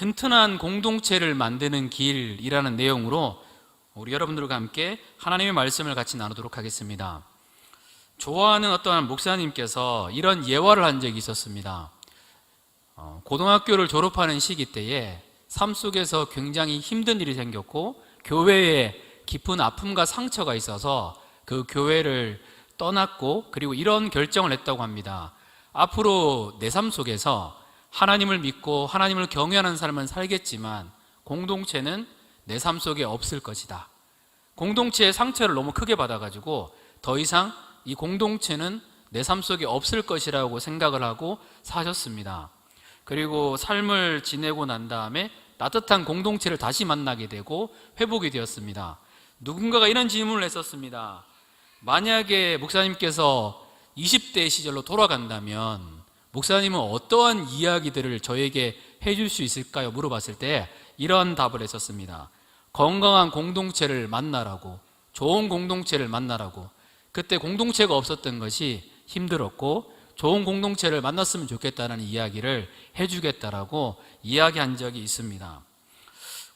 튼튼한 공동체를 만드는 길이라는 내용으로 우리 여러분들과 함께 하나님의 말씀을 같이 나누도록 하겠습니다. 좋아하는 어떠한 목사님께서 이런 예화를 한 적이 있었습니다. 고등학교를 졸업하는 시기 때에 삶 속에서 굉장히 힘든 일이 생겼고 교회에 깊은 아픔과 상처가 있어서 그 교회를 떠났고, 그리고 이런 결정을 했다고 합니다. 앞으로 내 삶 속에서 하나님을 믿고 하나님을 경외하는 삶은 살겠지만 공동체는 내 삶 속에 없을 것이다. 공동체의 상처를 너무 크게 받아가지고 더 이상 이 공동체는 내 삶 속에 없을 것이라고 생각을 하고 사셨습니다. 그리고 삶을 지내고 난 다음에 따뜻한 공동체를 다시 만나게 되고 회복이 되었습니다. 누군가가 이런 질문을 했었습니다. 만약에 목사님께서 20대 시절로 돌아간다면 목사님은 어떠한 이야기들을 저에게 해줄 수 있을까요? 물어봤을 때 이런 답을 했었습니다. 건강한 공동체를 만나라고, 좋은 공동체를 만나라고. 그때 공동체가 없었던 것이 힘들었고 좋은 공동체를 만났으면 좋겠다는 이야기를 해주겠다라고 이야기한 적이 있습니다.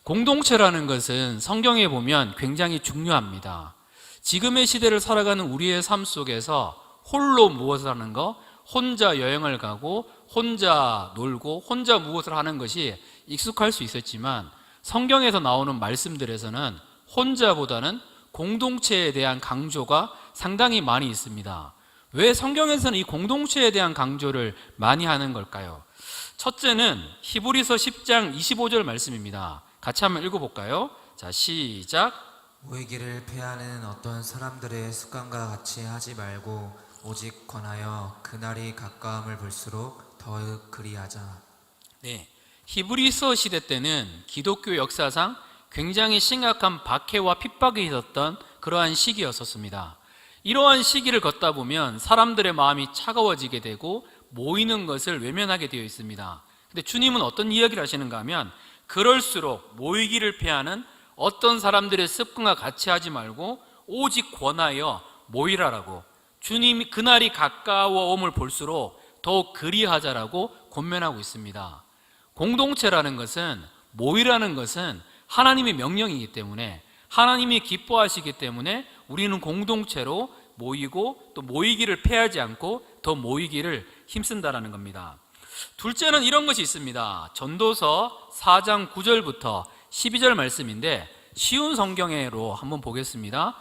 공동체라는 것은 성경에 보면 굉장히 중요합니다. 지금의 시대를 살아가는 우리의 삶 속에서 홀로 무엇을 하는 거, 혼자 여행을 가고 혼자 놀고 혼자 무엇을 하는 것이 익숙할 수 있었지만 성경에서 나오는 말씀들에서는 혼자보다는 공동체에 대한 강조가 상당히 많이 있습니다. 왜 성경에서는 이 공동체에 대한 강조를 많이 하는 걸까요? 첫째는 히브리서 10장 25절 말씀입니다. 같이 한번 읽어볼까요? 자, 시작. 모이기를 폐하는 어떤 사람들의 습관과 같이 하지 말고 오직 권하여 그날이 가까움을 볼수록 더욱 그리하자. 네, 히브리서 시대 때는 기독교 역사상 굉장히 심각한 박해와 핍박이 있었던 그러한 시기였었습니다. 이러한 시기를 걷다 보면 사람들의 마음이 차가워지게 되고 모이는 것을 외면하게 되어 있습니다. 근데 주님은 어떤 이야기를 하시는가 하면 그럴수록 모이기를 피하는 어떤 사람들의 습관과 같이 하지 말고 오직 권하여 모이라라고, 주님이 그날이 가까워옴을 볼수록 더욱 그리하자라고 권면하고 있습니다. 공동체라는 것은, 모이라는 것은 하나님의 명령이기 때문에, 하나님이 기뻐하시기 때문에 우리는 공동체로 모이고 또 모이기를 패하지 않고 더 모이기를 힘쓴다라는 겁니다. 둘째는 이런 것이 있습니다. 전도서 4장 9절부터 12절 말씀인데 쉬운 성경으로 한번 보겠습니다.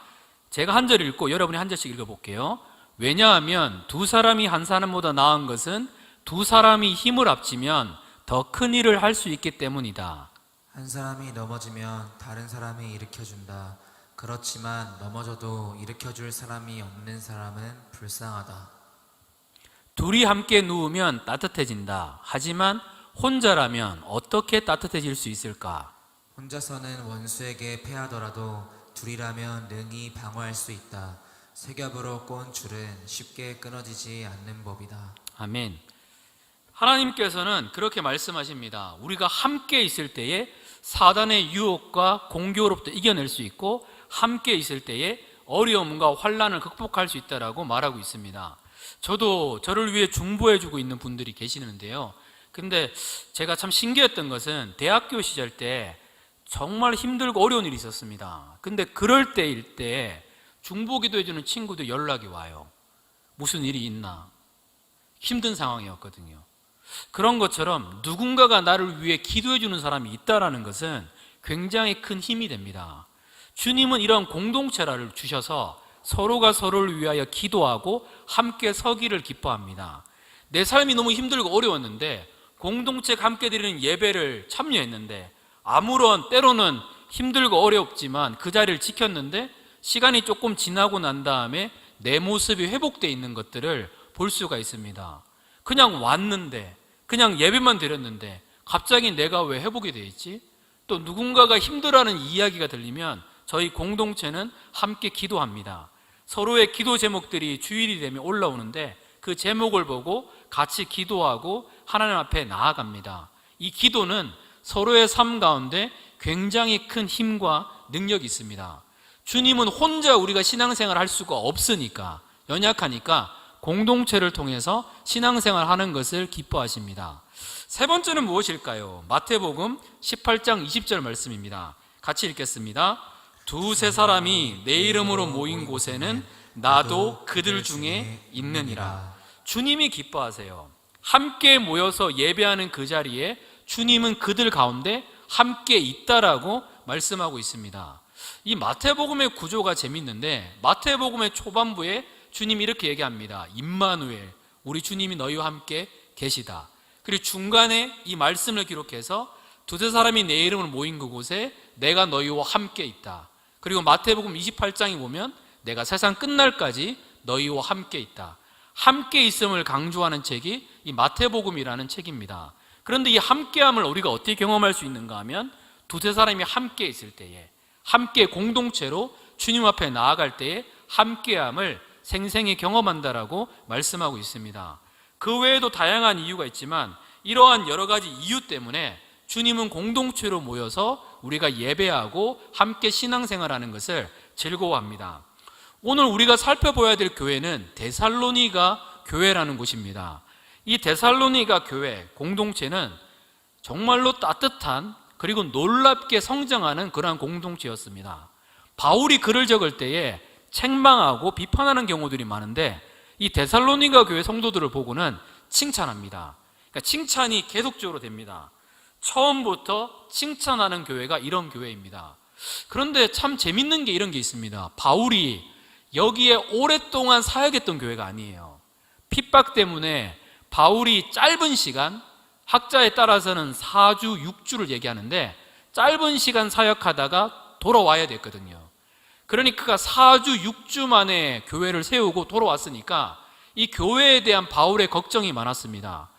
제가 한 절 읽고 여러분이 한 절씩 읽어볼게요. 왜냐하면 두 사람이 한 사람보다 나은 것은 두 사람이 힘을 합치면 더 큰 일을 할 수 있기 때문이다. 한 사람이 넘어지면 다른 사람이 일으켜준다. 그렇지만 넘어져도 일으켜줄 사람이 없는 사람은 불쌍하다. 둘이 함께 누우면 따뜻해진다. 하지만 혼자라면 어떻게 따뜻해질 수 있을까? 혼자서는 원수에게 패하더라도 둘이라면 능히 방어할 수 있다. 세 겹으로 꼰 줄은 쉽게 끊어지지 않는 법이다. 아멘. 하나님께서는 그렇게 말씀하십니다. 우리가 함께 있을 때에 사단의 유혹과 공격으로부터 이겨낼 수 있고 함께 있을 때에 어려움과 환난을 극복할 수 있다라고 말하고 있습니다. 저도 저를 위해 중보해주고 있는 분들이 계시는데요. 근데 제가 참 신기했던 것은 대학교 시절 때 정말 힘들고 어려운 일이 있었습니다. 근데 그럴 때일 때 중보기도 해주는 친구들 연락이 와요. 무슨 일이 있나? 힘든 상황이었거든요. 그런 것처럼 누군가가 나를 위해 기도해주는 사람이 있다는 것은 굉장히 큰 힘이 됩니다. 주님은 이런 공동체를 주셔서 서로가 서로를 위하여 기도하고 함께 서기를 기뻐합니다. 내 삶이 너무 힘들고 어려웠는데 공동체가 함께 드리는 예배를 참여했는데 아무런, 때로는 힘들고 어렵지만 그 자리를 지켰는데 시간이 조금 지나고 난 다음에 내 모습이 회복되어 있는 것들을 볼 수가 있습니다. 그냥 왔는데, 그냥 예배만 드렸는데 갑자기 내가 왜 회복이 되어 있지? 또 누군가가 힘들어하는 이야기가 들리면 저희 공동체는 함께 기도합니다. 서로의 기도 제목들이 주일이 되면 올라오는데 그 제목을 보고 같이 기도하고 하나님 앞에 나아갑니다. 이 기도는 서로의 삶 가운데 굉장히 큰 힘과 능력이 있습니다. 주님은 혼자 우리가 신앙생활을 할 수가 없으니까, 연약하니까 공동체를 통해서 신앙생활 하는 것을 기뻐하십니다. 세 번째는 무엇일까요? 마태복음 18장 20절 말씀입니다. 같이 읽겠습니다. 두세 사람이 내 이름으로 모인 곳에는 나도 그들 중에 있느니라. 주님이 기뻐하세요. 함께 모여서 예배하는 그 자리에 주님은 그들 가운데 함께 있다라고 말씀하고 있습니다. 이 마태복음의 구조가 재밌는데 마태복음의 초반부에 주님이 이렇게 얘기합니다. 임마누엘, 우리 주님이 너희와 함께 계시다. 그리고 중간에 이 말씀을 기록해서 두세 사람이 내 이름으로 모인 그곳에 내가 너희와 함께 있다. 그리고 마태복음 28장에 보면 내가 세상 끝날까지 너희와 함께 있다. 함께 있음을 강조하는 책이 이 마태복음이라는 책입니다. 그런데 이 함께함을 우리가 어떻게 경험할 수 있는가 하면 두세 사람이 함께 있을 때에, 함께 공동체로 주님 앞에 나아갈 때에 함께함을 생생히 경험한다라고 말씀하고 있습니다. 그 외에도 다양한 이유가 있지만 이러한 여러 가지 이유 때문에 주님은 공동체로 모여서 우리가 예배하고 함께 신앙생활하는 것을 즐거워합니다. 오늘 우리가 살펴봐야 될 교회는 데살로니가 교회라는 곳입니다. 이 데살로니가 교회 공동체는 정말로 따뜻한 그리고 놀랍게 성장하는 그러한 공동체였습니다. 바울이 글을 적을 때에 책망하고 비판하는 경우들이 많은데 이 데살로니가 교회 성도들을 보고는 칭찬합니다. 그러니까 칭찬이 계속적으로 됩니다. 처음부터 칭찬하는 교회가 이런 교회입니다. 그런데 참 재밌는 게 이런 게 있습니다. 바울이 여기에 오랫동안 사역했던 교회가 아니에요. 핍박 때문에 바울이 짧은 시간, 학자에 따라서는 4주, 6주를 얘기하는데 짧은 시간 사역하다가 돌아와야 됐거든요. 그러니 그가 4주, 6주 만에 교회를 세우고 돌아왔으니까 이 교회에 대한 바울의 걱정이 많았습니다.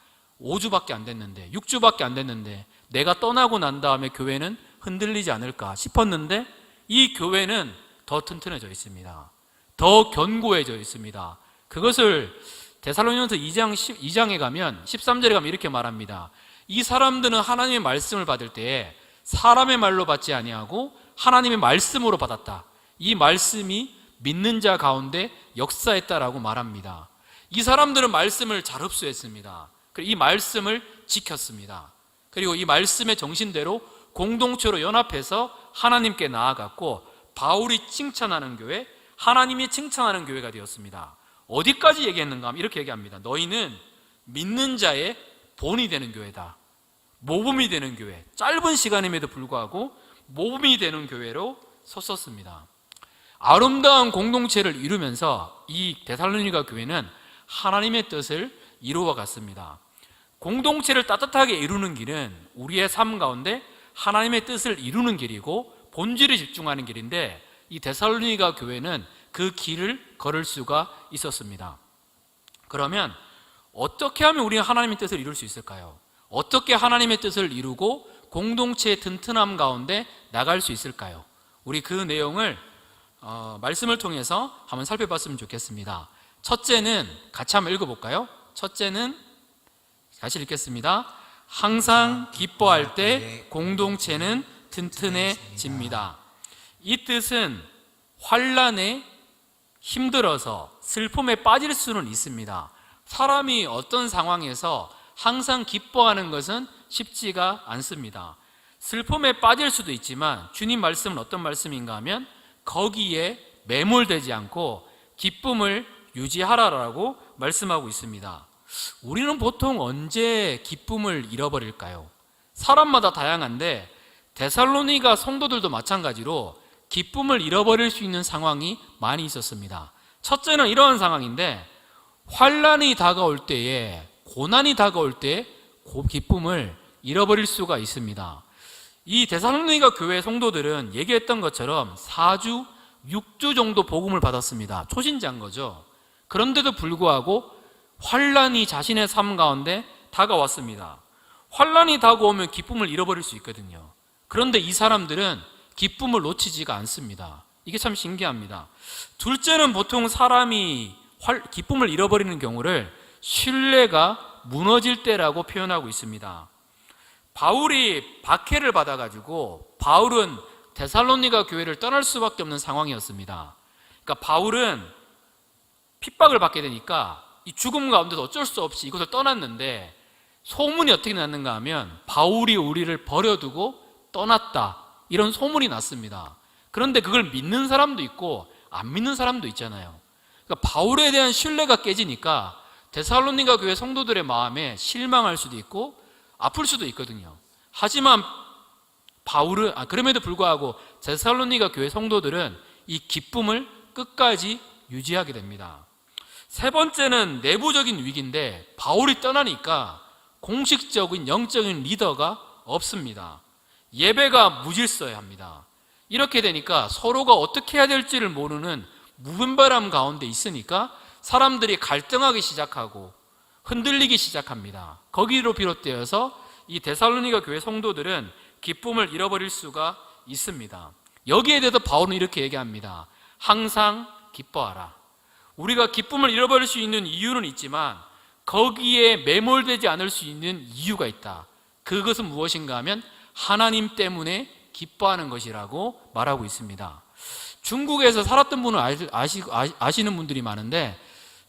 5주밖에 안 됐는데, 6주밖에 안 됐는데 내가 떠나고 난 다음에 교회는 흔들리지 않을까 싶었는데 이 교회는 더 튼튼해져 있습니다. 더 견고해져 있습니다. 그것을 데살로니가서 2장에 가면 13절에 가면 이렇게 말합니다. 이 사람들은 하나님의 말씀을 받을 때에 사람의 말로 받지 아니하고 하나님의 말씀으로 받았다. 이 말씀이 믿는 자 가운데 역사했다라고 말합니다. 이 사람들은 말씀을 잘 흡수했습니다. 그리고 이 말씀을 지켰습니다. 그리고 이 말씀의 정신대로 공동체로 연합해서 하나님께 나아갔고 바울이 칭찬하는 교회, 하나님이 칭찬하는 교회가 되었습니다. 어디까지 얘기했는가 하면 이렇게 얘기합니다. 너희는 믿는 자의 본이 되는 교회다. 모범이 되는 교회. 짧은 시간임에도 불구하고 모범이 되는 교회로 섰었습니다. 아름다운 공동체를 이루면서 이 데살로니가 교회는 하나님의 뜻을 이루어 갔습니다. 공동체를 따뜻하게 이루는 길은 우리의 삶 가운데 하나님의 뜻을 이루는 길이고 본질에 집중하는 길인데 이 데살로니가 교회는 그 길을 걸을 수가 있었습니다. 그러면 어떻게 하면 우리가 하나님의 뜻을 이룰 수 있을까요? 어떻게 하나님의 뜻을 이루고 공동체의 튼튼함 가운데 나갈 수 있을까요? 우리 그 내용을 말씀을 통해서 한번 살펴봤으면 좋겠습니다. 첫째는 같이 한번 읽어볼까요? 첫째는 같이 읽겠습니다. 항상 기뻐할 때 공동체는 튼튼해집니다. 이 뜻은 환난에 힘들어서 슬픔에 빠질 수는 있습니다. 사람이 어떤 상황에서 항상 기뻐하는 것은 쉽지가 않습니다. 슬픔에 빠질 수도 있지만 주님 말씀은 어떤 말씀인가 하면 거기에 매몰되지 않고 기쁨을 유지하라라고 말씀하고 있습니다. 우리는 보통 언제 기쁨을 잃어버릴까요? 사람마다 다양한데 데살로니가 성도들도 마찬가지로 기쁨을 잃어버릴 수 있는 상황이 많이 있었습니다. 첫째는 이러한 상황인데 환난이 다가올 때에, 고난이 다가올 때에 기쁨을 잃어버릴 수가 있습니다. 이 데살로니가 교회 성도들은 얘기했던 것처럼 4주, 6주 정도 복음을 받았습니다. 초신자인 거죠. 그런데도 불구하고 환난이 자신의 삶 가운데 다가왔습니다. 환난이 다가오면 기쁨을 잃어버릴 수 있거든요. 그런데 이 사람들은 기쁨을 놓치지가 않습니다. 이게 참 신기합니다. 둘째는 보통 사람이 기쁨을 잃어버리는 경우를 신뢰가 무너질 때라고 표현하고 있습니다. 바울이 박해를 받아가지고 바울은 데살로니가 교회를 떠날 수밖에 없는 상황이었습니다. 그러니까 바울은 핍박을 받게 되니까 이 죽음 가운데서 어쩔 수 없이 이곳을 떠났는데 소문이 어떻게 났는가 하면 바울이 우리를 버려두고 떠났다, 이런 소문이 났습니다. 그런데 그걸 믿는 사람도 있고 안 믿는 사람도 있잖아요. 그러니까 바울에 대한 신뢰가 깨지니까 데살로니가 교회 성도들의 마음에 실망할 수도 있고 아플 수도 있거든요. 하지만 그럼에도 불구하고 데살로니가 교회 성도들은 이 기쁨을 끝까지 유지하게 됩니다. 세 번째는 내부적인 위기인데, 바울이 떠나니까 공식적인 영적인 리더가 없습니다. 예배가 무질서해합니다. 이렇게 되니까 서로가 어떻게 해야 될지를 모르는 무분별함 가운데 있으니까 사람들이 갈등하기 시작하고 흔들리기 시작합니다. 거기로 비롯되어서 이 데살로니가 교회 성도들은 기쁨을 잃어버릴 수가 있습니다. 여기에 대해서 바울은 이렇게 얘기합니다. 항상 기뻐하라. 우리가 기쁨을 잃어버릴 수 있는 이유는 있지만 거기에 매몰되지 않을 수 있는 이유가 있다. 그것은 무엇인가 하면 하나님 때문에 기뻐하는 것이라고 말하고 있습니다. 중국에서 살았던 분은 아시는 분들이 많은데,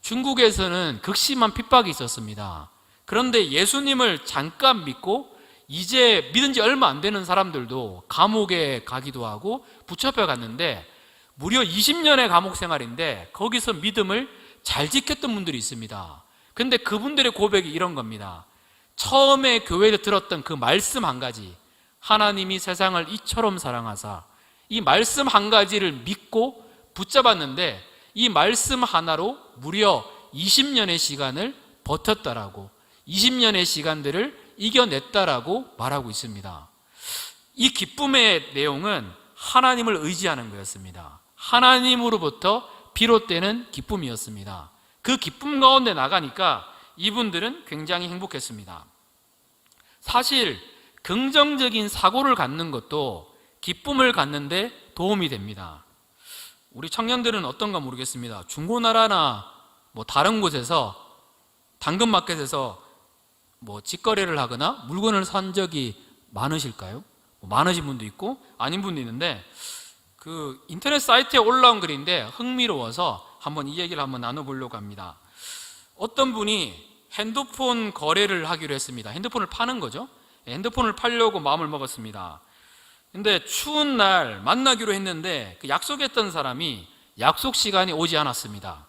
중국에서는 극심한 핍박이 있었습니다. 그런데 예수님을 잠깐 믿고 이제 믿은 지 얼마 안 되는 사람들도 감옥에 가기도 하고 붙잡혀 갔는데, 무려 20년의 감옥 생활인데 거기서 믿음을 잘 지켰던 분들이 있습니다. 근데 그분들의 고백이 이런 겁니다. 처음에 교회에 들었던 그 말씀 한 가지, 하나님이 세상을 이처럼 사랑하사, 이 말씀 한 가지를 믿고 붙잡았는데 이 말씀 하나로 무려 20년의 시간을 버텼다라고, 20년의 시간들을 이겨냈다라고 말하고 있습니다. 이 기쁨의 내용은 하나님을 의지하는 거였습니다. 하나님으로부터 비롯되는 기쁨이었습니다. 그 기쁨 가운데 나가니까 이분들은 굉장히 행복했습니다. 사실 긍정적인 사고를 갖는 것도 기쁨을 갖는데 도움이 됩니다. 우리 청년들은 어떤가 모르겠습니다. 중고나라나 다른 곳에서 당근마켓에서 직거래를 하거나 물건을 산 적이 많으실까요? 많으신 분도 있고 아닌 분도 있는데, 그 인터넷 사이트에 올라온 글인데 흥미로워서 한번 이 얘기를 한번 나눠보려고 합니다. 어떤 분이 핸드폰 거래를 하기로 했습니다. 핸드폰을 파는 거죠. 핸드폰을 팔려고 마음을 먹었습니다. 근데 추운 날 만나기로 했는데 그 약속했던 사람이 약속 시간이 오지 않았습니다.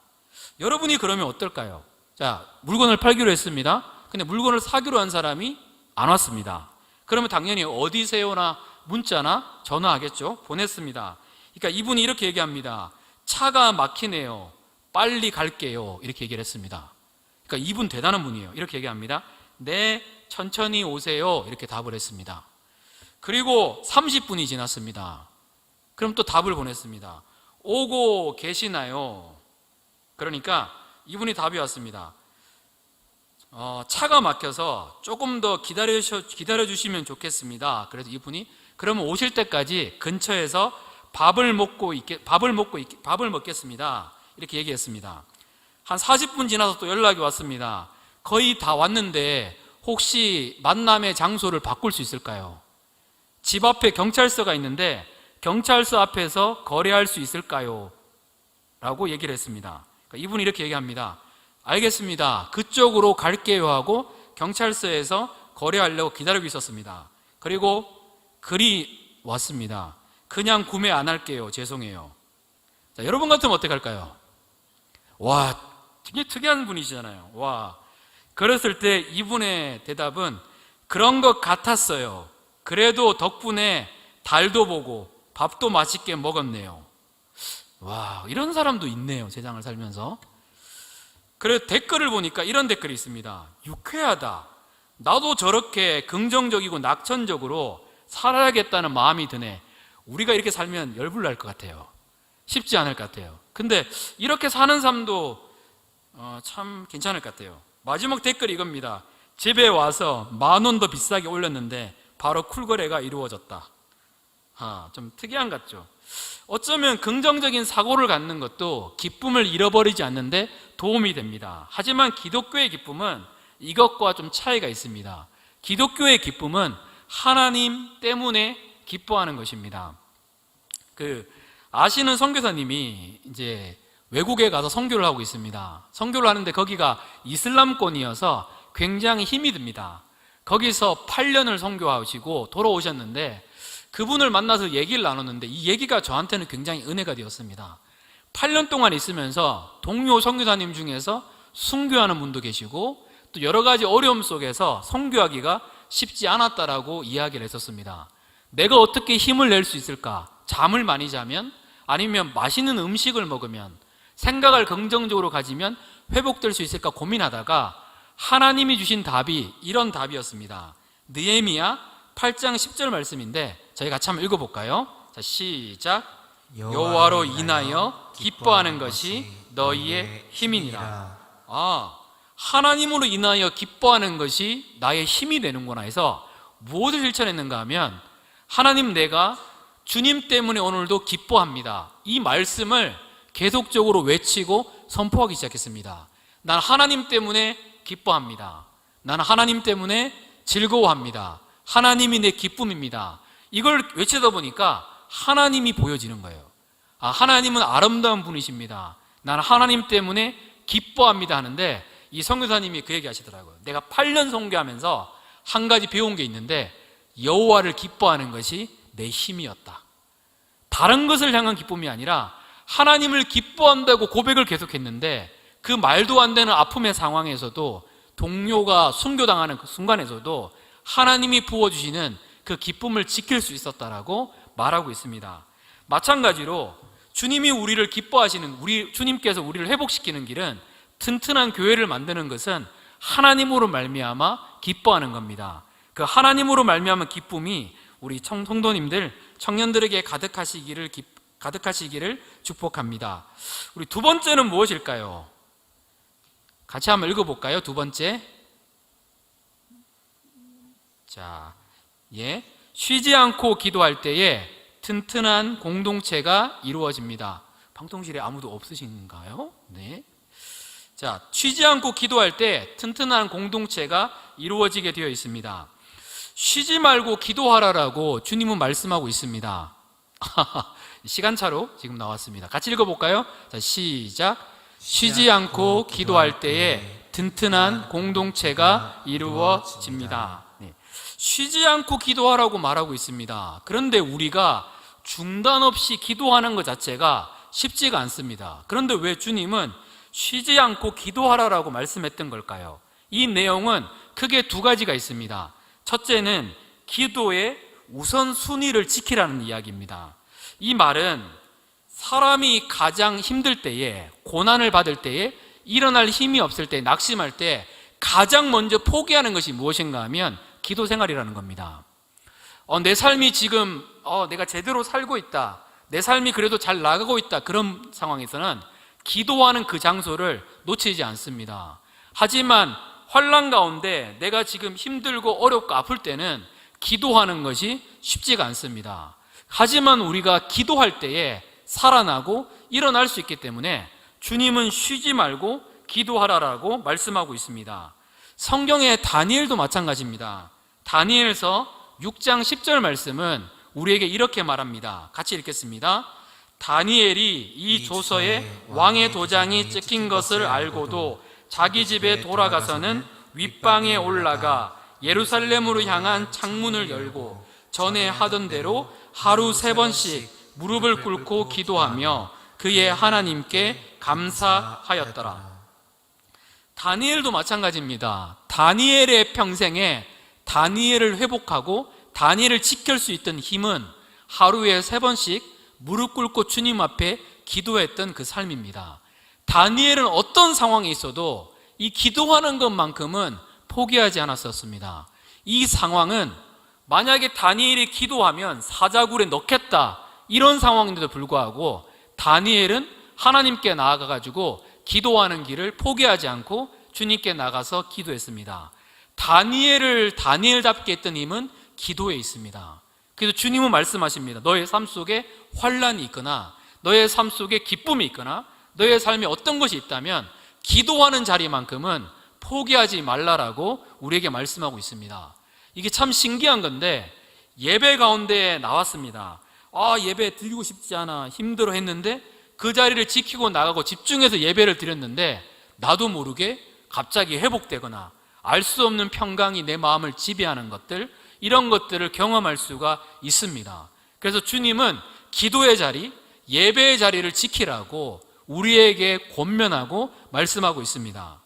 여러분이 그러면 어떨까요? 자, 물건을 팔기로 했습니다. 근데 물건을 사기로 한 사람이 안 왔습니다. 그러면 당연히 어디세요나 문자나 전화하겠죠. 보냈습니다. 그러니까 이분이 이렇게 얘기합니다. 차가 막히네요. 빨리 갈게요. 이렇게 얘기를 했습니다. 그러니까 이분 대단한 분이에요. 이렇게 얘기합니다. 네, 천천히 오세요. 이렇게 답을 했습니다. 그리고 30분이 지났습니다. 그럼 또 답을 보냈습니다. 오고 계시나요? 그러니까 이분이 답이 왔습니다. 차가 막혀서 조금 더 기다려주시면 좋겠습니다. 그래서 이분이 그러면 오실 때까지 근처에서 밥을 먹겠습니다. 이렇게 얘기했습니다. 한 40분 지나서 또 연락이 왔습니다. 거의 다 왔는데 혹시 만남의 장소를 바꿀 수 있을까요? 집 앞에 경찰서가 있는데 경찰서 앞에서 거래할 수 있을까요? 라고 얘기를 했습니다. 그러니까 이분이 이렇게 얘기합니다. 알겠습니다. 그쪽으로 갈게요 하고 경찰서에서 거래하려고 기다리고 있었습니다. 그리고 글이 왔습니다. 그냥 구매 안 할게요. 죄송해요. 자, 여러분 같으면 어떻게 할까요? 와, 되게 특이한 분이시잖아요. 와, 그랬을 때 이분의 대답은 그런 것 같았어요. 그래도 덕분에 달도 보고 밥도 맛있게 먹었네요. 와, 이런 사람도 있네요. 세상을 살면서. 그래서 댓글을 보니까 이런 댓글이 있습니다. 유쾌하다. 나도 저렇게 긍정적이고 낙천적으로 살아야겠다는 마음이 드네. 우리가 이렇게 살면 열불 날 것 같아요. 쉽지 않을 것 같아요. 근데 이렇게 사는 삶도 참 괜찮을 것 같아요. 마지막 댓글이 이겁니다. 집에 와서 10,000원 더 비싸게 올렸는데 바로 쿨거래가 이루어졌다. 좀 특이한 것 같죠. 어쩌면 긍정적인 사고를 갖는 것도 기쁨을 잃어버리지 않는데 도움이 됩니다. 하지만 기독교의 기쁨은 이것과 좀 차이가 있습니다. 기독교의 기쁨은 하나님 때문에 기뻐하는 것입니다. 아시는 선교사님이 이제 외국에 가서 선교를 하고 있습니다. 선교를 하는데 거기가 이슬람권이어서 굉장히 힘이 듭니다. 거기서 8년을 선교하시고 돌아오셨는데 그분을 만나서 얘기를 나눴는데 이 얘기가 저한테는 굉장히 은혜가 되었습니다. 8년 동안 있으면서 동료 선교사님 중에서 순교하는 분도 계시고 또 여러 가지 어려움 속에서 선교하기가 쉽지 않았다라고 이야기를 했었습니다. 내가 어떻게 힘을 낼 수 있을까? 잠을 많이 자면, 아니면 맛있는 음식을 먹으면, 생각을 긍정적으로 가지면 회복될 수 있을까 고민하다가 하나님이 주신 답이 이런 답이었습니다. 느헤미야 8장 10절 말씀인데 저희 같이 한번 읽어볼까요? 자, 시작. 여호와로 인하여 기뻐하는 것이 너희의 힘이니라. 하나님으로 인하여 기뻐하는 것이 나의 힘이 되는구나 해서 무엇을 실천했는가 하면, 하나님, 내가 주님 때문에 오늘도 기뻐합니다, 이 말씀을 계속적으로 외치고 선포하기 시작했습니다. 난 하나님 때문에 기뻐합니다. 나는 하나님 때문에 즐거워합니다. 하나님이 내 기쁨입니다. 이걸 외치다 보니까 하나님이 보여지는 거예요. 하나님은 아름다운 분이십니다. 나는 하나님 때문에 기뻐합니다 하는데, 이 선교사님이 그 얘기 하시더라고요. 내가 8년 선교하면서 한 가지 배운 게 있는데, 여호와를 기뻐하는 것이 내 힘이었다. 다른 것을 향한 기쁨이 아니라 하나님을 기뻐한다고 고백을 계속했는데, 그 말도 안 되는 아픔의 상황에서도, 동료가 순교당하는 그 순간에서도 하나님이 부어주시는 그 기쁨을 지킬 수 있었다라고 말하고 있습니다. 마찬가지로 주님이 우리를 기뻐하시는, 주님께서 우리를 회복시키는 길은, 튼튼한 교회를 만드는 것은 하나님으로 말미암아 기뻐하는 겁니다. 그 하나님으로 말미암은 기쁨이 우리 성도님들, 청년들에게 가득하시기를 축복합니다. 우리 두 번째는 무엇일까요? 같이 한번 읽어볼까요? 두 번째. 자, 쉬지 않고 기도할 때에 튼튼한 공동체가 이루어집니다. 방통실에 아무도 없으신가요? 네. 자, 쉬지 않고 기도할 때 튼튼한 공동체가 이루어지게 되어 있습니다. 쉬지 말고 기도하라라고 주님은 말씀하고 있습니다. 시간차로 지금 나왔습니다. 같이 읽어볼까요? 자, 시작. 쉬지 않고 기도할 때에 튼튼한 공동체가 이루어집니다. 네. 쉬지 않고 기도하라고 말하고 있습니다. 그런데 우리가 중단 없이 기도하는 것 자체가 쉽지가 않습니다. 그런데 왜 주님은 쉬지 않고 기도하라라고 말씀했던 걸까요? 이 내용은 크게 두 가지가 있습니다. 첫째는 기도의 우선순위를 지키라는 이야기입니다. 이 말은 사람이 가장 힘들 때에, 고난을 받을 때에, 일어날 힘이 없을 때, 낙심할 때 가장 먼저 포기하는 것이 무엇인가 하면 기도 생활이라는 겁니다. 내 삶이 지금 내가 제대로 살고 있다, 내 삶이 그래도 잘 나가고 있다, 그런 상황에서는 기도하는 그 장소를 놓치지 않습니다. 하지만 환난 가운데 내가 지금 힘들고 어렵고 아플 때는 기도하는 것이 쉽지가 않습니다. 하지만 우리가 기도할 때에 살아나고 일어날 수 있기 때문에 주님은 쉬지 말고 기도하라라고 말씀하고 있습니다. 성경의 다니엘도 마찬가지입니다. 다니엘서 6장 10절 말씀은 우리에게 이렇게 말합니다. 같이 읽겠습니다. 다니엘이 이 조서에 왕의 도장이 찍힌 것을 알고도 자기 집에 돌아가서는 윗방에 올라가 예루살렘으로 향한 창문을 열고 전에 하던 대로 하루 3번씩 무릎을 꿇고 기도하며 그의 하나님께 감사하였더라. 다니엘도 마찬가지입니다. 다니엘의 평생에 다니엘을 회복하고 다니엘을 지킬 수 있던 힘은 하루에 3번씩 무릎 꿇고 주님 앞에 기도했던 그 삶입니다. 다니엘은 어떤 상황에 있어도 이 기도하는 것만큼은 포기하지 않았었습니다. 이 상황은 만약에 다니엘이 기도하면 사자굴에 넣겠다, 이런 상황인데도 불구하고 다니엘은 하나님께 나아가가지고 기도하는 길을 포기하지 않고 주님께 나가서 기도했습니다. 다니엘답게 했던 힘은 기도에 있습니다. 그래서 주님은 말씀하십니다. 너의 삶 속에 환난이 있거나 너의 삶 속에 기쁨이 있거나 너의 삶에 어떤 것이 있다면 기도하는 자리만큼은 포기하지 말라라고 우리에게 말씀하고 있습니다. 이게 참 신기한 건데, 예배 가운데 나왔습니다. 예배 드리고 싶지 않아, 힘들어 했는데 그 자리를 지키고 나가고 집중해서 예배를 드렸는데 나도 모르게 갑자기 회복되거나 알 수 없는 평강이 내 마음을 지배하는 것들, 이런 것들을 경험할 수가 있습니다. 그래서 주님은 기도의 자리, 예배의 자리를 지키라고 우리에게 권면하고 말씀하고 있습니다.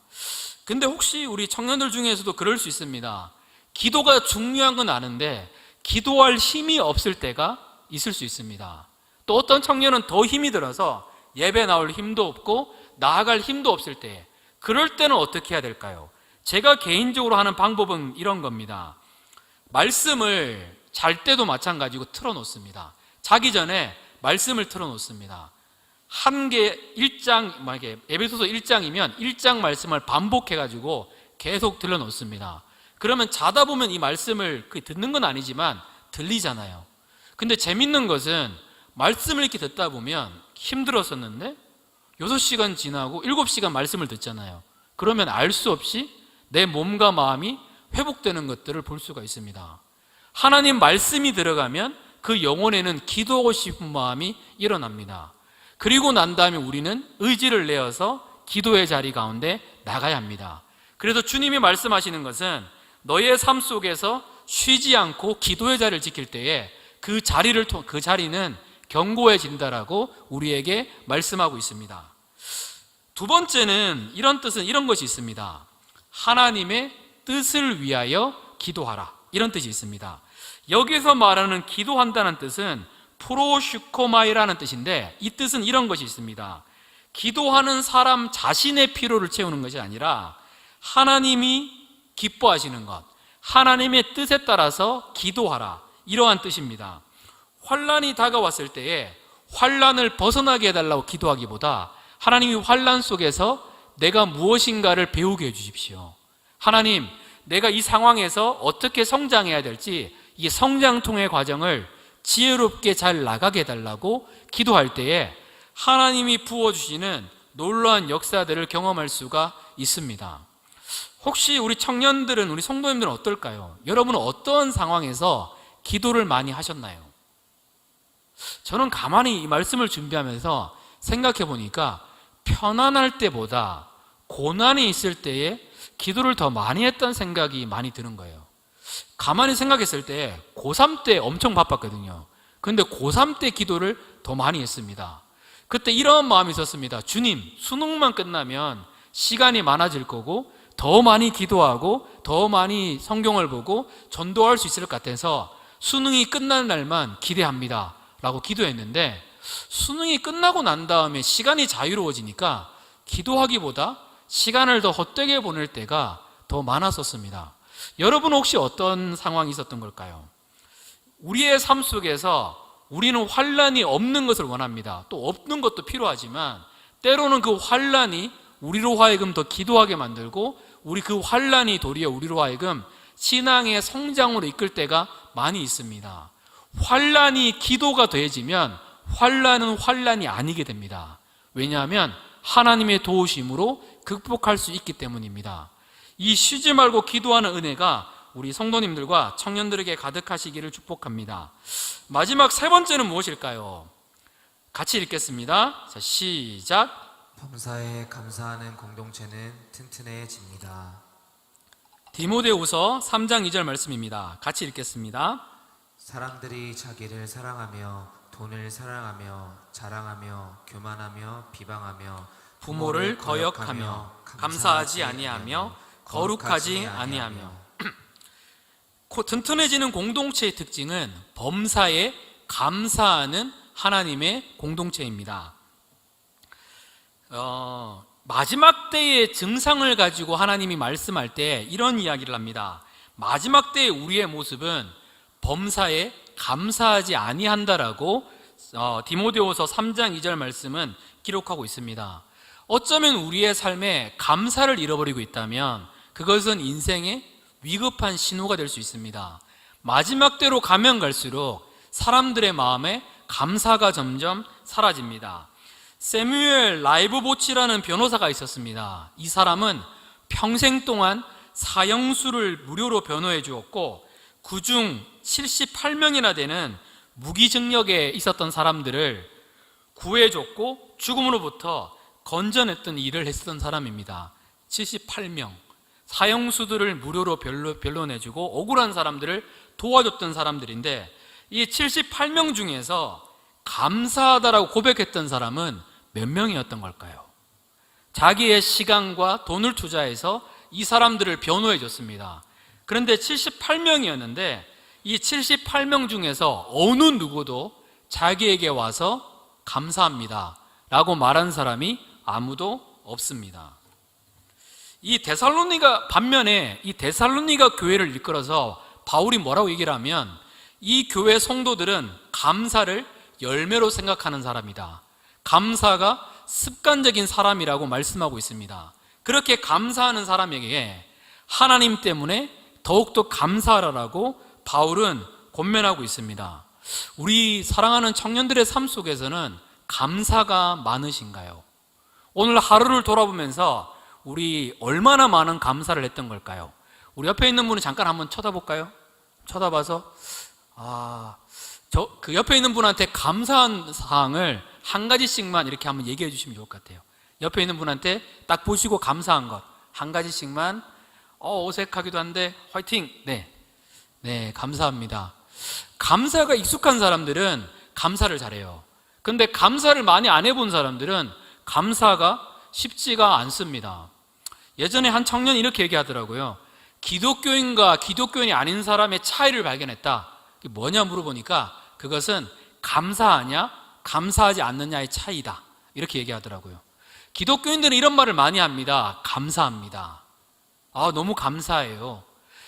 근데 혹시 우리 청년들 중에서도 그럴 수 있습니다. 기도가 중요한 건 아는데 기도할 힘이 없을 때가 있을 수 있습니다. 또 어떤 청년은 더 힘이 들어서 예배 나올 힘도 없고 나아갈 힘도 없을 때, 그럴 때는 어떻게 해야 될까요? 제가 개인적으로 하는 방법은 이런 겁니다. 말씀을 잘 때도 마찬가지고 틀어놓습니다. 자기 전에 말씀을 틀어놓습니다. 한 개 1장, 만약에 에베소서 1장이면 1장 말씀을 반복해가지고 계속 들려놓습니다. 그러면 자다 보면 이 말씀을 듣는 건 아니지만 들리잖아요. 근데 재밌는 것은 말씀을 이렇게 듣다 보면 힘들었었는데 6시간 지나고 7시간 말씀을 듣잖아요. 그러면 알 수 없이 내 몸과 마음이 회복되는 것들을 볼 수가 있습니다. 하나님 말씀이 들어가면 그 영혼에는 기도하고 싶은 마음이 일어납니다. 그리고 난 다음에 우리는 의지를 내어서 기도의 자리 가운데 나가야 합니다. 그래서 주님이 말씀하시는 것은 너의 삶 속에서 쉬지 않고 기도의 자리를 지킬 때에 그 자리는 견고해진다라고 우리에게 말씀하고 있습니다. 두 번째는 이런 것이 있습니다. 하나님의 뜻을 위하여 기도하라, 이런 뜻이 있습니다. 여기서 말하는 기도한다는 뜻은 프로슈코마이라는 뜻인데, 이 뜻은 이런 것이 있습니다. 기도하는 사람 자신의 필요를 채우는 것이 아니라 하나님이 기뻐하시는 것, 하나님의 뜻에 따라서 기도하라, 이러한 뜻입니다. 환난이 다가왔을 때에 환난을 벗어나게 해달라고 기도하기보다 하나님이 환난 속에서 내가 무엇인가를 배우게 해주십시오. 하나님, 내가 이 상황에서 어떻게 성장해야 될지 이 성장통의 과정을 지혜롭게 잘 나가게 해달라고 기도할 때에 하나님이 부어주시는 놀라운 역사들을 경험할 수가 있습니다. 혹시 우리 청년들은, 우리 성도님들은 어떨까요? 여러분은 어떤 상황에서 기도를 많이 하셨나요? 저는 가만히 이 말씀을 준비하면서 생각해 보니까 편안할 때보다 고난이 있을 때에 기도를 더 많이 했던 생각이 많이 드는 거예요. 가만히 생각했을 때 고3 때 엄청 바빴거든요. 근데 고3 때 기도를 더 많이 했습니다. 그때 이런 마음이 있었습니다. 주님, 수능만 끝나면 시간이 많아질 거고 더 많이 기도하고 더 많이 성경을 보고 전도할 수 있을 것 같아서 수능이 끝나는 날만 기대합니다 라고 기도했는데, 수능이 끝나고 난 다음에 시간이 자유로워지니까 기도하기보다 시간을 더 헛되게 보낼 때가 더 많았었습니다. 여러분 혹시 어떤 상황이 있었던 걸까요? 우리의 삶 속에서 우리는 환난이 없는 것을 원합니다. 또 없는 것도 필요하지만 때로는 그 환난이 우리로 하여금 더 기도하게 만들고 그 환난이 도리어 우리로 하여금 신앙의 성장으로 이끌 때가 많이 있습니다. 환난이 기도가 더해지면 환난은 환난이 아니게 됩니다. 왜냐하면 하나님의 도우심으로 극복할 수 있기 때문입니다. 이 쉬지 말고 기도하는 은혜가 우리 성도님들과 청년들에게 가득하시기를 축복합니다. 마지막 세 번째는 무엇일까요? 같이 읽겠습니다. 자, 시작. 범사에 감사하는 공동체는 튼튼해집니다. 디모데후서 3장 2절 말씀입니다. 같이 읽겠습니다. 사람들이 자기를 사랑하며 돈을 사랑하며 자랑하며 교만하며 비방하며 부모를 거역하며 감사하지 아니하며 거룩하지 아니하며. 튼튼해지는 공동체의 특징은 범사에 감사하는 하나님의 공동체입니다. 마지막 때의 증상을 가지고 하나님이 말씀할 때 이런 이야기를 합니다. 마지막 때의 우리의 모습은 범사에 감사하지 아니한다라고 디모데후서 3장 2절 말씀은 기록하고 있습니다. 어쩌면 우리의 삶에 감사를 잃어버리고 있다면 그것은 인생의 위급한 신호가 될 수 있습니다. 마지막 때로 가면 갈수록 사람들의 마음에 감사가 점점 사라집니다. 세뮤엘 라이브보치라는 변호사가 있었습니다. 이 사람은 평생 동안 사형수를 무료로 변호해 주었고 그중 78명이나 되는 무기징역에 있었던 사람들을 구해줬고 죽음으로부터 건져냈던 일을 했던 사람입니다. 78명 사형수들을 무료로 변론해주고 억울한 사람들을 도와줬던 사람들인데, 이 78명 중에서 감사하다라고 고백했던 사람은 몇 명이었던 걸까요? 자기의 시간과 돈을 투자해서 이 사람들을 변호해 줬습니다. 그런데 78명이었는데 이 78명 중에서 어느 누구도 자기에게 와서 감사합니다 라고 말한 사람이 아무도 없습니다. 반면에 이 데살로니가 교회를 이끌어서 바울이 뭐라고 얘기를 하면, 이 교회 성도들은 감사를 열매로 생각하는 사람이다, 감사가 습관적인 사람이라고 말씀하고 있습니다. 그렇게 감사하는 사람에게 하나님 때문에 더욱더 감사하라고 바울은 권면하고 있습니다. 우리 사랑하는 청년들의 삶 속에서는 감사가 많으신가요? 오늘 하루를 돌아보면서 우리 얼마나 많은 감사를 했던 걸까요? 우리 옆에 있는 분을 잠깐 한번 쳐다볼까요? 쳐다봐서 그 옆에 있는 분한테 감사한 사항을 한 가지씩만 이렇게 한번 얘기해 주시면 좋을 것 같아요. 옆에 있는 분한테 딱 보시고 감사한 것 한 가지씩만. 어색하기도 한데 화이팅! 네, 감사합니다. 감사가 익숙한 사람들은 감사를 잘해요. 근데 감사를 많이 안 해본 사람들은 감사가 쉽지가 않습니다. 예전에 한 청년이 이렇게 얘기하더라고요. 기독교인과 기독교인이 아닌 사람의 차이를 발견했다. 그게 뭐냐 물어보니까 그것은 감사하냐 감사하지 않느냐의 차이다, 이렇게 얘기하더라고요. 기독교인들은 이런 말을 많이 합니다. 감사합니다. 너무 감사해요.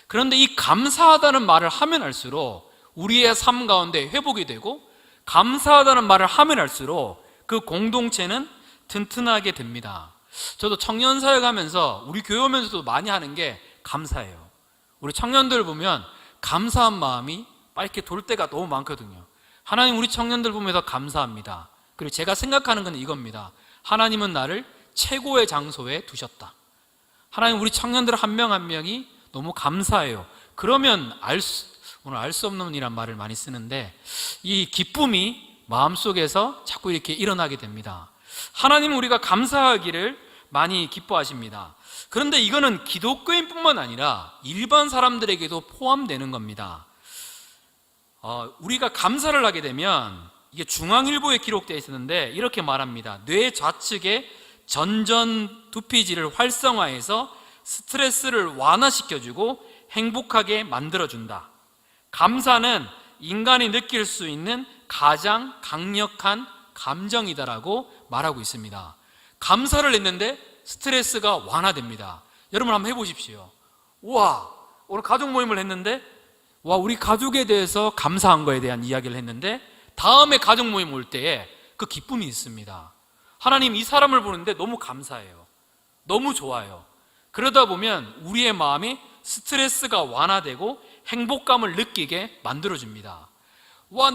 그런데 이 감사하다는 말을 하면 할수록 우리의 삶 가운데 회복이 되고, 감사하다는 말을 하면 할수록 그 공동체는 튼튼하게 됩니다. 저도 청년사역 하면서 우리 교회 오면서도 많이 하는 게 감사해요. 우리 청년들 보면 감사한 마음이 빨게 돌 때가 너무 많거든요. 하나님, 우리 청년들 보면서 감사합니다. 그리고 제가 생각하는 건 이겁니다. 하나님은 나를 최고의 장소에 두셨다. 하나님, 우리 청년들 한 명 한 명이 너무 감사해요. 그러면 오늘 알 수 없는 이란 말을 많이 쓰는데, 이 기쁨이 마음속에서 자꾸 이렇게 일어나게 됩니다. 하나님은 우리가 감사하기를 많이 기뻐하십니다. 그런데 이거는 기독교인뿐만 아니라 일반 사람들에게도 포함되는 겁니다. 우리가 감사를 하게 되면, 이게 중앙일보에 기록되어 있었는데 이렇게 말합니다. 뇌 좌측의 전전두피질을 활성화해서 스트레스를 완화시켜주고 행복하게 만들어준다. 감사는 인간이 느낄 수 있는 가장 강력한 감정이다라고 말하고 있습니다. 감사를 했는데 스트레스가 완화됩니다. 여러분 한번 해보십시오. 우와, 오늘 가족 모임을 했는데 우리 가족에 대해서 감사한 거에 대한 이야기를 했는데 다음에 가족 모임 올 때에 그 기쁨이 있습니다. 하나님, 이 사람을 보는데 너무 감사해요. 너무 좋아요. 그러다 보면 우리의 마음이 스트레스가 완화되고 행복감을 느끼게 만들어줍니다.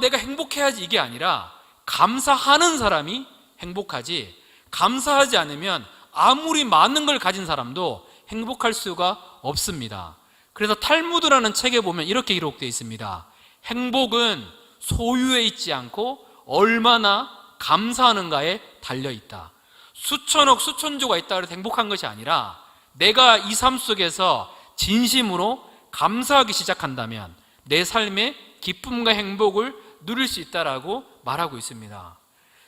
내가 행복해야지 이게 아니라 감사하는 사람이 행복하지, 감사하지 않으면 아무리 많은 걸 가진 사람도 행복할 수가 없습니다. 그래서 탈무드라는 책에 보면 이렇게 기록되어 있습니다. 행복은 소유에 있지 않고 얼마나 감사하는가에 달려있다. 수천억 수천조가 있다 그래서 행복한 것이 아니라 내가 이 삶 속에서 진심으로 감사하기 시작한다면 내 삶의 기쁨과 행복을 누릴 수 있다라고 말하고 있습니다.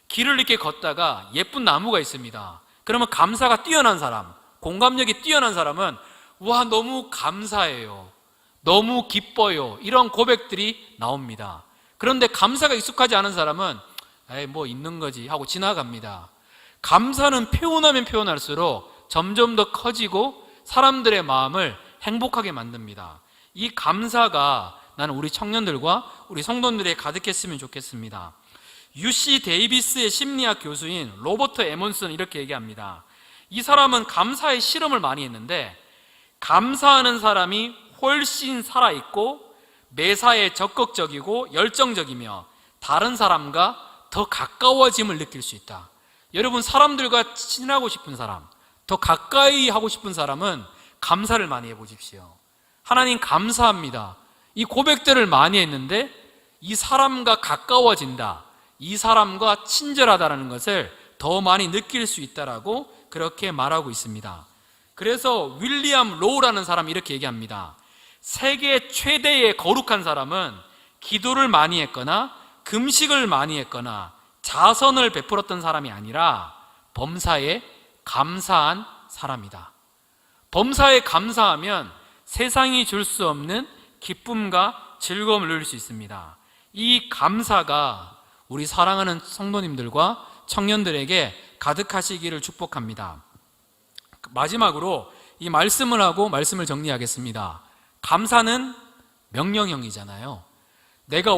길을 이렇게 걷다가 예쁜 나무가 있습니다. 그러면 감사가 뛰어난 사람, 공감력이 뛰어난 사람은 너무 감사해요, 너무 기뻐요, 이런 고백들이 나옵니다. 그런데 감사가 익숙하지 않은 사람은 뭐 있는 거지 하고 지나갑니다. 감사는 표현하면 표현할수록 점점 더 커지고 사람들의 마음을 행복하게 만듭니다. 이 감사가 나는 우리 청년들과 우리 성도들에 가득했으면 좋겠습니다. UC 데이비스의 심리학 교수인 로버트 에몬스는 이렇게 얘기합니다. 이 사람은 감사의 실험을 많이 했는데 감사하는 사람이 훨씬 살아있고 매사에 적극적이고 열정적이며 다른 사람과 더 가까워짐을 느낄 수 있다. 여러분, 사람들과 친하고 싶은 사람, 더 가까이 하고 싶은 사람은 감사를 많이 해보십시오. 하나님 감사합니다. 이 고백들을 많이 했는데 이 사람과 가까워진다. 이 사람과 친절하다는 것을 더 많이 느낄 수 있다라고 그렇게 말하고 있습니다. 그래서 윌리엄 로우라는 사람이 이렇게 얘기합니다. 세계 최대의 거룩한 사람은 기도를 많이 했거나 금식을 많이 했거나 자선을 베풀었던 사람이 아니라 범사에 감사한 사람이다. 범사에 감사하면 세상이 줄 수 없는 기쁨과 즐거움을 누릴 수 있습니다. 이 감사가 우리 사랑하는 성도님들과 청년들에게 가득하시기를 축복합니다. 마지막으로 이 말씀을 하고 말씀을 정리하겠습니다. 감사는 명령형이잖아요. 내가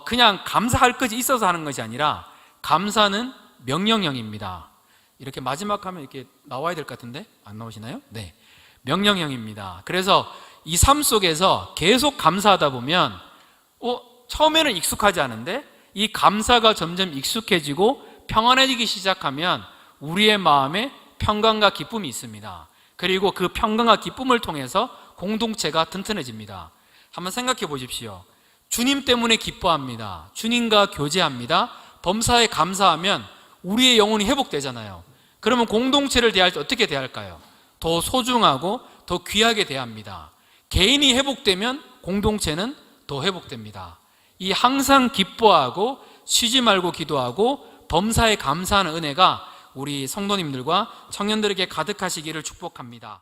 그냥 감사할 것이 있어서 하는 것이 아니라 감사는 명령형입니다. 이렇게 마지막 하면 이렇게 나와야 될 것 같은데 안 나오시나요? 네, 명령형입니다. 그래서 이 삶 속에서 계속 감사하다 보면 처음에는 익숙하지 않은데 이 감사가 점점 익숙해지고 평안해지기 시작하면 우리의 마음에 평강과 기쁨이 있습니다. 그리고 그 평강과 기쁨을 통해서 공동체가 튼튼해집니다. 한번 생각해 보십시오. 주님 때문에 기뻐합니다. 주님과 교제합니다. 범사에 감사하면 우리의 영혼이 회복되잖아요. 그러면 공동체를 대할 때 어떻게 대할까요? 더 소중하고 더 귀하게 대합니다. 개인이 회복되면 공동체는 더 회복됩니다. 이 항상 기뻐하고 쉬지 말고 기도하고 범사에 감사하는 은혜가 우리 성도님들과 청년들에게 가득하시기를 축복합니다.